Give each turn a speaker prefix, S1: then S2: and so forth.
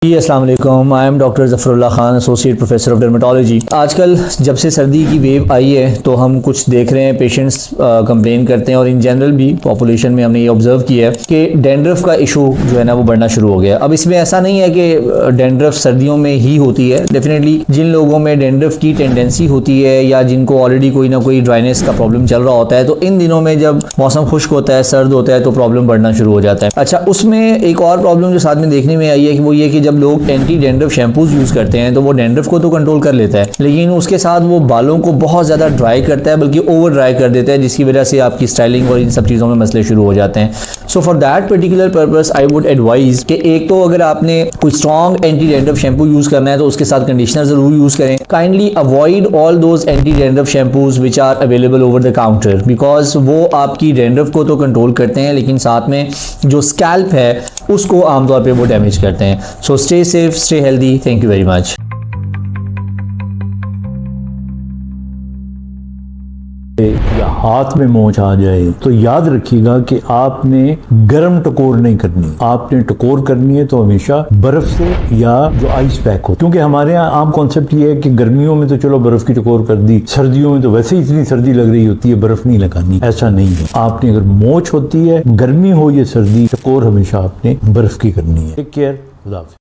S1: जी अस्सलाम वालेकुम, I am doctor Zafarullah Khan, associate professor of dermatology. आजकल जब से सर्दी की वेव आई है तो हम कुछ देख रहे हैं, पेशेंट्स कंप्लेन करते हैं और इन जनरल भी पॉपुलेशन में हमने ये ऑब्जर्व किया है कि डैंड्रफ का इशू जो है ना वो बढ़ना शुरू हो गया। अब इसमें ऐसा नहीं है कि डैंड्रफ सर्दियों में ही होती है। डेफिनेटली जिन लोगों में डैंड्रफ की टेंडेंसी होती है या जिनको ऑलरेडी कोई ना कोई ड्राइनेस का प्रॉब्लम चल रहा होता है, तो इन दिनों में जब मौसम खुश्क होता है, सर्द होता है, तो प्रॉब्लम बढ़ना शुरू हो जाता है। अच्छा, उसमें एक और प्रॉब्लम जो साथ में देखने में आई है कि वो ये कि जब लोग एंटी डैंड्रफ शैम्पूज यूज करते हैं तो वो डैंड्रफ को तो कंट्रोल कर लेता है, लेकिन उसके साथ वो बालों को बहुत ज्यादा ड्राई करता है, बल्कि ओवर ड्राई कर देता है, जिसकी वजह से आपकी स्टाइलिंग और इन सब चीजों में मसले शुरू हो जाते हैं। So for that particular purpose I would advise कि एक तो अगर आपने कोई strong anti dandruff shampoo use करना है तो उसके साथ कंडीशनर जरूर यूज करें। Kindly avoid all those anti dandruff shampoos which are available over the counter, because वो आपकी डैंड्रफ को तो कंट्रोल करते हैं लेकिन साथ में जो स्कैल्प है उसको आमतौर पर वो डैमेज करते हैं। So stay safe, stay healthy. Thank you very much.
S2: या हाथ में मोच आ जाए तो याद रखिएगा कि आपने गर्म टकोर नहीं करनी, आपने टकोर करनी है तो हमेशा बर्फ से या जो आइस पैक हो। क्योंकि हमारे यहाँ आम कॉन्सेप्ट ये है कि गर्मियों में तो चलो बर्फ की टकोर कर दी, सर्दियों में तो वैसे ही इतनी सर्दी लग रही होती है, बर्फ नहीं लगानी। ऐसा नहीं है, आपने अगर मोच होती है, गर्मी हो या सर्दी, टकोर हमेशा आपने बर्फ की करनी है। टेक केयर, खुदा हाफिज़।